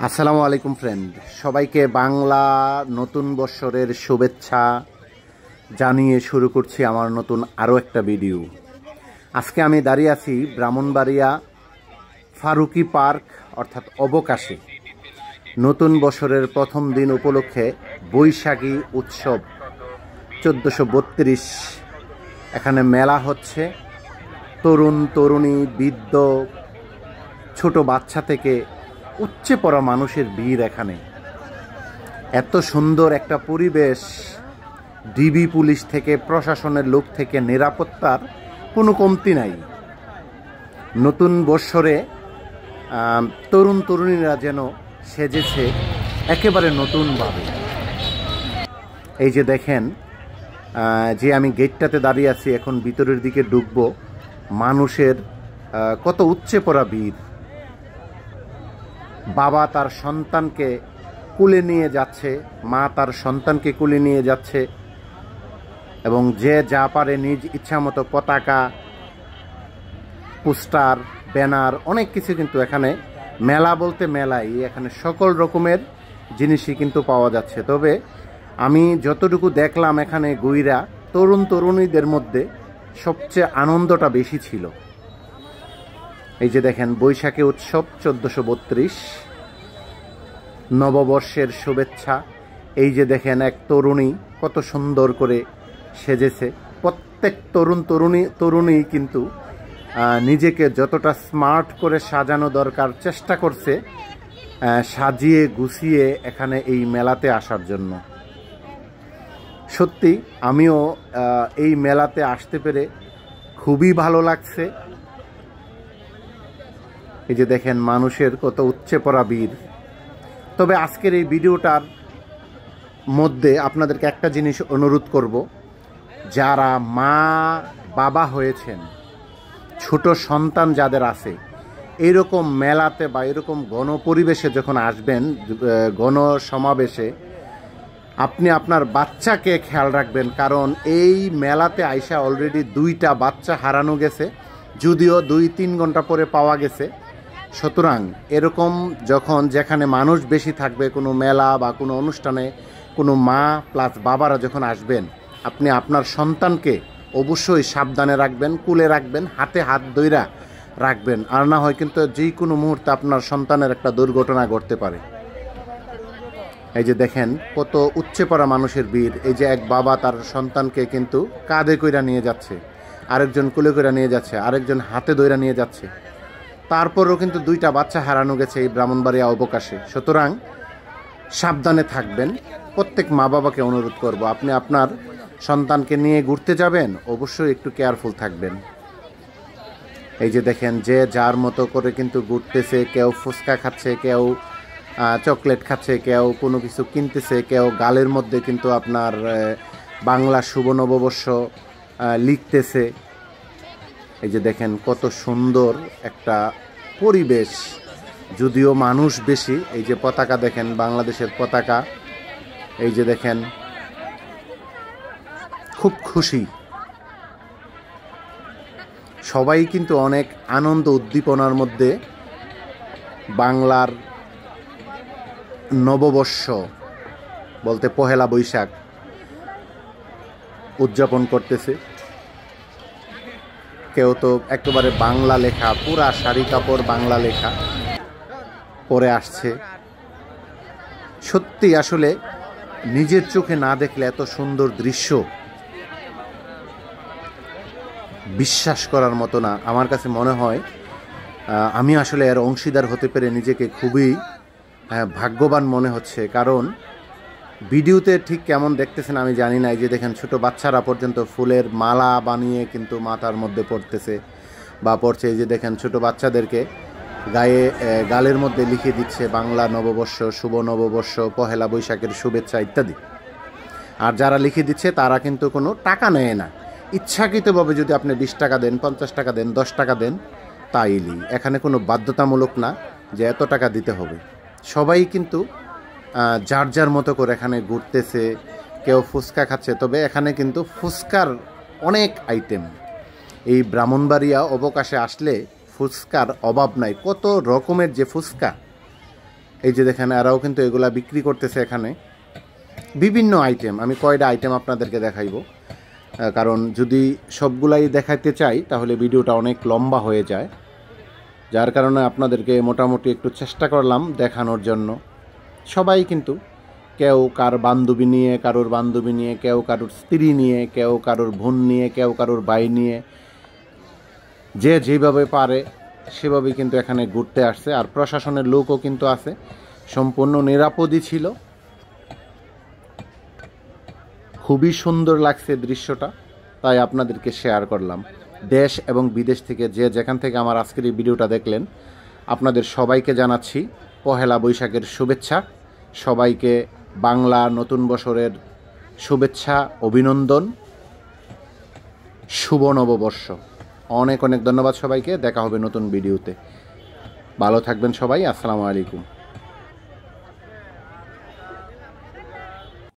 আসসালামু আলাইকুম ফ্রেন্ড, সবাইকে বাংলা নতুন বৎসরের শুভেচ্ছা জানিয়ে শুরু করছি আমার নতুন আরও একটা ভিডিও। আজকে আমি দাঁড়িয়ে আছি ব্রাহ্মণবাড়িয়া ফারুকি পার্ক অর্থাৎ অবকাশে। নতুন বছরের প্রথম দিন উপলক্ষে বৈশাখী উৎসব 1432 এখানে মেলা হচ্ছে। তরুণ তরুণী, বৃদ্ধ, ছোট বাচ্চা থেকে উচ্চে পড়া মানুষের ভিড়। এখানে এত সুন্দর একটা পরিবেশ, ডিবি পুলিশ থেকে, প্রশাসনের লোক থেকে নিরাপত্তার কোনো কমতি নাই। নতুন বৎসরে তরুণ তরুণীরা যেন সেজেছে একেবারে নতুনভাবে। এই যে দেখেন, যে আমি গেটটাতে দাঁড়িয়ে আছি, এখন ভিতরের দিকে ঢুকবো। মানুষের কত উচ্চে পড়া ভিড়। বাবা তার সন্তানকে কুলে নিয়ে যাচ্ছে, মা তার সন্তানকে কুলে নিয়ে যাচ্ছে, এবং যে যা পারে নিজ ইচ্ছামতো পতাকা, পোস্টার, ব্যানার, অনেক কিছু কিন্তু এখানে মেলা বলতে মেলাই, এখানে সকল রকমের জিনিসই কিন্তু পাওয়া যাচ্ছে। তবে আমি যতটুকু দেখলাম এখানে গুইরা তরুণ তরুণীদের মধ্যে সবচেয়ে আনন্দটা বেশি ছিল। এই যে দেখেন, বৈশাখী উৎসব 1432 নববর্ষের শুভেচ্ছা। এই যে দেখেন, এক তরুণী কত সুন্দর করে সেজেছে। প্রত্যেক তরুণী কিন্তু নিজেকে যতটা স্মার্ট করে সাজানো দরকার চেষ্টা করছে সাজিয়ে গুছিয়ে এখানে এই মেলাতে আসার জন্য। সত্যি আমিও এই মেলাতে আসতে পেরে খুবই ভালো লাগছে। এই যে দেখেন, মানুষের কত উচ্চে পড়া ভিড়। তবে আজকের এই ভিডিওটার মধ্যে আপনাদেরকে একটা জিনিস অনুরোধ করব, যারা মা বাবা হয়েছেন, ছোট সন্তান যাদের আছে, এইরকম মেলাতে বা এরকম গণপরিবেশে যখন আসবেন, গণসমাবেশে, আপনি আপনার বাচ্চাকে খেয়াল রাখবেন। কারণ এই মেলাতে আইসা অলরেডি 2টা বাচ্চা হারানো গেছে, যদিও 2-3 ঘন্টা পরে পাওয়া গেছে। সুতরাং এরকম যখন যেখানে মানুষ বেশি থাকবে, কোনো মেলা বা কোনো অনুষ্ঠানে, কোনো মা প্লাস বাবারা যখন আসবেন, আপনি আপনার সন্তানকে অবশ্যই সাবধানে রাখবেন, কুলে রাখবেন, হাতে হাত ধইরা রাখবেন। আর না হয় কিন্তু যে কোনো মুহূর্তে আপনার সন্তানের একটা দুর্ঘটনা ঘটতে পারে। এই যে দেখেন, কত উচ্চে পড়া মানুষের ভিড়। এই যে এক বাবা তার সন্তানকে কিন্তু কাঁধে কইরা নিয়ে যাচ্ছে, আরেকজন কুলে কইরা নিয়ে যাচ্ছে, আরেকজন হাতে ধইরা নিয়ে যাচ্ছে। তারপরেও কিন্তু 2টা বাচ্চা হারানো গেছে এই ব্রাহ্মণবাড়িয়া অবকাশে। সুতরাং সাবধানে থাকবেন। প্রত্যেক মা বাবাকে অনুরোধ করব, আপনি আপনার সন্তানকে নিয়ে ঘুরতে যাবেন, অবশ্যই একটু কেয়ারফুল থাকবেন। এই যে দেখেন, যে যার মতো করে কিন্তু ঘুরতেছে। কেউ ফুচকা খাচ্ছে, কেউ চকলেট খাচ্ছে, কেউ কোনো কিছু কিনতেছে, কেউ গালের মধ্যে কিন্তু আপনার বাংলা শুভ নববর্ষ লিখতেছে। এই যে দেখেন, কত সুন্দর একটা পরিবেশ, যদিও মানুষ বেশি। এই যে পতাকা দেখেন, বাংলাদেশের পতাকা। এই যে দেখেন, খুব খুশি সবাই, কিন্তু অনেক আনন্দ উদ্দীপনার মধ্যে বাংলার নববর্ষ বলতে পহেলা বৈশাখ উদযাপন করতেছে। কেউ তো একেবারে বাংলা লেখা, পুরা শাড়ি কাপড় বাংলা লেখা পরে আসছে। সত্যি আসলে নিজের চোখে না দেখলে এত সুন্দর দৃশ্য বিশ্বাস করার মতো না। আমার কাছে মনে হয় আমি আসলে এর অংশীদার হতে পেরে নিজেকে খুবই ভাগ্যবান মনে হচ্ছে। কারণ ভিডিওতে ঠিক কেমন দেখতেছেন আমি জানি না। এই যে দেখেন, ছোট বাচ্চারা পর্যন্ত ফুলের মালা বানিয়ে কিন্তু মাথার মধ্যে পড়তেছে বা পড়ছে। এই যে দেখেন, ছোট বাচ্চাদেরকে গালের মধ্যে লিখে দিচ্ছে বাংলা নববর্ষ, শুভ নববর্ষ, পহেলা বৈশাখের শুভেচ্ছা ইত্যাদি। আর যারা লিখে দিচ্ছে তারা কিন্তু কোনো টাকা নেয় না। ইচ্ছাকৃতভাবে যদি আপনি 20 টাকা দেন, 50 টাকা দেন, 10 টাকা দেন, তাইলি। এখানে কোনো বাধ্যতামূলক না যে এত টাকা দিতে হবে। সবাই কিন্তু যার যার মতো করে এখানে ঘুরতেছে। কেউ ফুচকা খাচ্ছে, তবে এখানে কিন্তু ফুচকার অনেক আইটেম। এই ব্রাহ্মণবাড়িয়া অবকাশে আসলে ফুচকার অভাব নাই। কত রকমের যে ফুচকা, এই যে দেখেন এরাও কিন্তু এগুলা বিক্রি করতেছে এখানে বিভিন্ন আইটেম। আমি কয়টা আইটেম আপনাদেরকে দেখাইব, কারণ যদি সবগুলাই দেখাইতে চাই তাহলে ভিডিওটা অনেক লম্বা হয়ে যায়, যার কারণে আপনাদেরকে মোটামুটি একটু চেষ্টা করলাম দেখানোর জন্য। সবাই কিন্তু কেউ কার বান্ধবী নিয়ে, কারোর বান্ধবী নিয়ে, কেউ কারোর স্ত্রী নিয়ে, কেউ কারোর বোন নিয়ে, কেউ কারোর ভাই নিয়ে, যে যেভাবে পারে সেভাবেই কিন্তু এখানে ঘুরতে আসছে। আর প্রশাসনের লোকও কিন্তু আছে, সম্পূর্ণ নিরাপদই ছিল। খুবই সুন্দর লাগছে দৃশ্যটা, তাই আপনাদেরকে শেয়ার করলাম। দেশ এবং বিদেশ থেকে যে যেখান থেকে আমার আজকের এই ভিডিওটা দেখলেন, আপনাদের সবাইকে জানাচ্ছি পহেলা বৈশাখের শুভেচ্ছা। সবাইকে বাংলা নতুন বছরের শুভেচ্ছা, অভিনন্দন, শুভ নববর্ষ। অনেক অনেক ধন্যবাদ সবাইকে। দেখা হবে নতুন ভিডিওতে। ভালো থাকবেন সবাই। আসসালামু আলাইকুম।